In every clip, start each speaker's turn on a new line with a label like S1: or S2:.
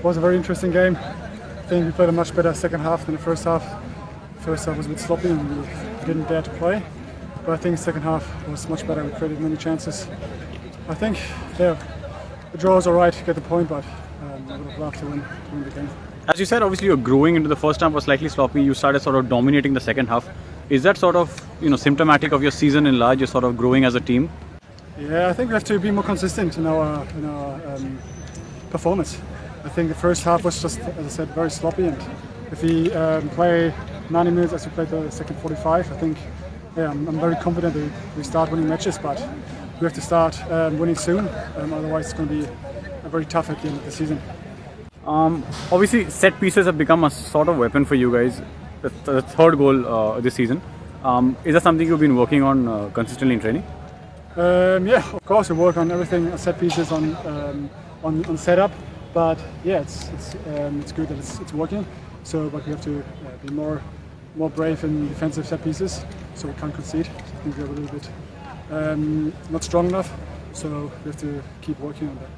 S1: was a very interesting game. I think we played a much better second half than the first half. First half was a bit sloppy and we didn't dare to play. But I think the second half was much better. We created many chances. I think the draw is alright to get the point, but I would have loved to win the game.
S2: As you said, obviously you're growing into the first half was slightly sloppy. You started sort of dominating the second half. Is that sort of symptomatic of your season in large? You're sort of growing as a team.
S1: Yeah, I think we have to be more consistent in our performance. I think the first half was just, as I said, very sloppy, and if we play 90 minutes as we played the second 45, I think I'm very confident that we start winning matches, but we have to start winning soon, otherwise it's going to be very tough at the end of the season.
S2: Obviously, set pieces have become a sort of weapon for you guys. The third goal this season. Is that something you've been working on consistently in training?
S1: Yeah, of course we work on everything, set pieces, on setup. But yeah, it's good that it's working. So, but we have to be more brave in defensive set pieces, so we can't concede. I think we're a little bit not strong enough. So we have to keep working on that.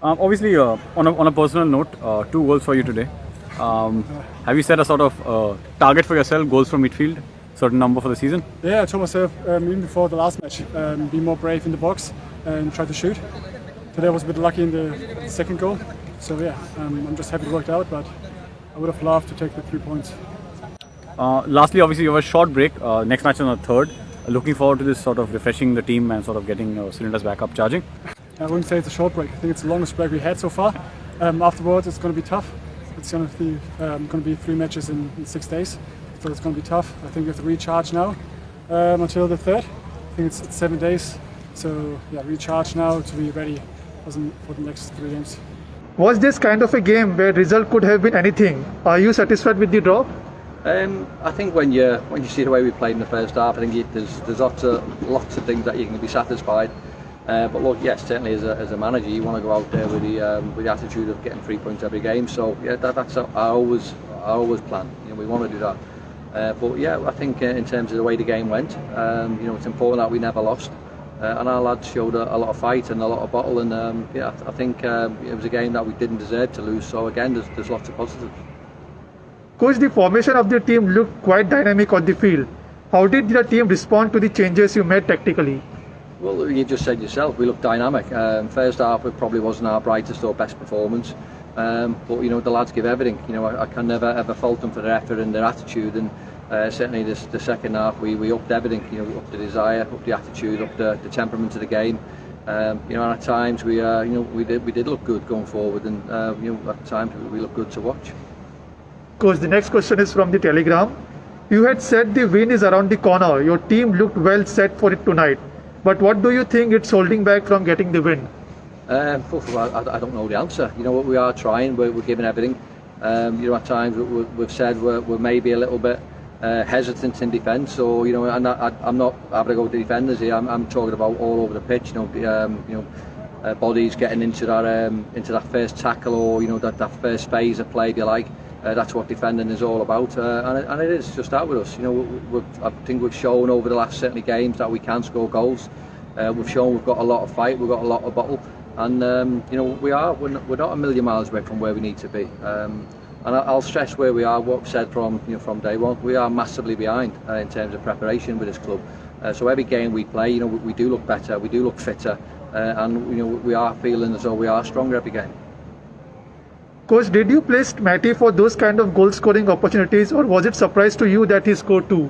S2: Obviously, on a personal note, 2 goals for you today. Have you set a sort of target for yourself, goals from midfield, certain number for the season?
S1: Yeah, I told myself even before the last match, be more brave in the box and try to shoot. Today I was a bit lucky in the second goal, so yeah, I'm just happy it worked out, but I would have loved to take the 3 points.
S2: Lastly, obviously you have a short break, next match on the 3rd. Looking forward to this sort of refreshing the team and sort of getting cylinders back up charging.
S1: I wouldn't say it's a short break. I think it's the longest break we had so far. Afterwards, it's going to be tough. It's going to be 3 matches in 6 days, so it's going to be tough. I think we have to recharge now until the 3rd. I think it's 7 days, so yeah, recharge now to be ready for the next 3 games.
S3: Was this kind of a game where result could have been anything? Are you satisfied with the draw?
S4: I think when you see the way we played in the first half, I think there's lots of things that you can be satisfied. But look, yes, certainly as a manager, you want to go out there with the attitude of getting 3 points every game. So yeah, that's I always plan. We want to do that. But yeah, I think in terms of the way the game went, it's important that we never lost, and our lads showed a lot of fight and a lot of battle. And yeah, I think it was a game that we didn't deserve to lose. So again, there's lots of positives.
S3: Coach, the formation of the team looked quite dynamic on the field. How did the team respond to the changes you made tactically?
S4: Well, you just said yourself, we looked dynamic. First half, it probably wasn't our brightest or best performance. But the lads give everything. I can never ever fault them for their effort and their attitude. And certainly the second half, we upped everything. We upped the desire, upped the attitude, upped the temperament of the game. And at times we did look good going forward, and at times we looked good to watch.
S3: Coach, the next question is from the Telegram. You had said the win is around the corner. Your team looked well set for it tonight. But what do you think it's holding back from getting the win?
S4: I don't know the answer. We are trying. We're giving everything. At times we've said we're maybe a little bit hesitant in defence. So and I'm not having to go to defenders here. I'm talking about all over the pitch. Bodies getting into that first tackle, or that first phase of play, if you like. That's what defending is all about, and it is just that with us. I think we've shown over the last certainly games that we can score goals. We've shown we've got a lot of fight, we've got a lot of battle, and we're not a million miles away from where we need to be. And I'll stress where we are. What I've said from day one, we are massively behind in terms of preparation with this club. So every game we play, we do look better, we do look fitter, and we are feeling as though we are stronger every game.
S3: Coach, did you place Matti for those kind of goal-scoring opportunities, or was it surprise to you that he scored 2?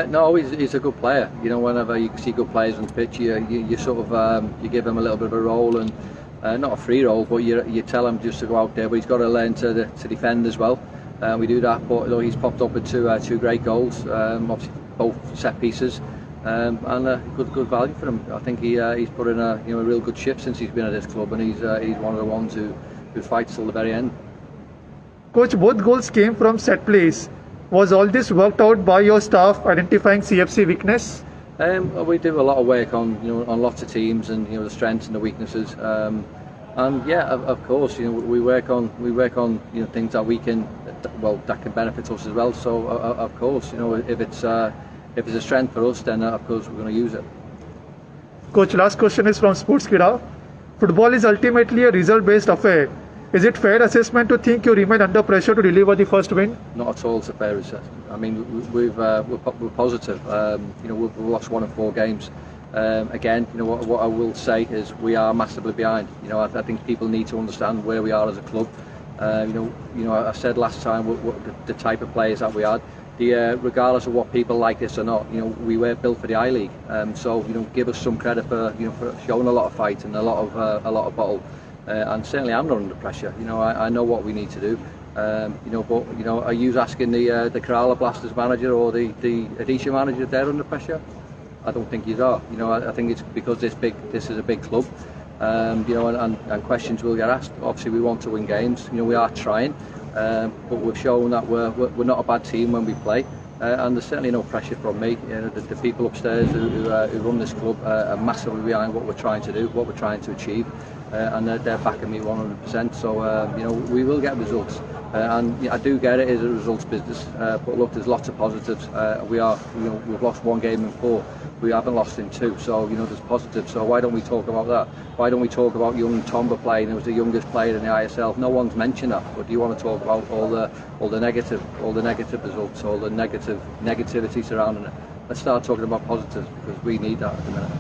S4: No, he's a good player. Whenever you see good players on the pitch, you sort of you give him a little bit of a role, and not a free role, but you tell him just to go out there. But he's got to learn to defend as well. We do that, but he's popped up with two great goals, obviously both set pieces, and good value for him. I think he's put in a real good shift since he's been at this club, and he's one of the ones who fights till the very end.
S3: Coach, both goals came from set plays. Was all this worked out by your staff identifying CFC weakness?
S4: We do a lot of work on lots of teams, and the strengths and the weaknesses. And yeah, of course, we work on things that we can that can benefit us as well. So of course, if it's a strength for us, then of course we're going to use it.
S3: Coach, last question is from Sports Kida. Football is ultimately a result-based affair. Is it fair assessment to think you remain under pressure to deliver the first win?
S4: Not at all. It's a fair assessment. I mean, we're positive. We've lost 1 of 4 games. Again, what I will say is we are massively behind. I think people need to understand where we are as a club. I said last time what the type of players that we had. Regardless of what people like this or not, we were built for the I-League. So give us some credit for showing a lot of fight and a lot of bottle. And certainly I'm not under pressure. I know what we need to do. But are you asking the Kerala Blasters manager or the Odisha manager if they're under pressure? I don't think you are. I think it's because this is a big club. And questions will get asked. Obviously, we want to win games. We are trying, but we've shown that we're not a bad team when we play. And there's certainly no pressure from me. The people upstairs who run this club are massively behind what we're trying to do, what we're trying to achieve, and they're backing me 100%. So we will get results, and I do get it is a results business. But look, there's lots of positives. We've lost 1 game in 4. We haven't lost in 2, so there's positives. So why don't we talk about that? Why don't we talk about young Tomba playing? He was the youngest player in the ISL. No one's mentioned that. But do you want to talk about all the negative results, all the negativity surrounding it? Let's start talking about positives because we need that at the minute.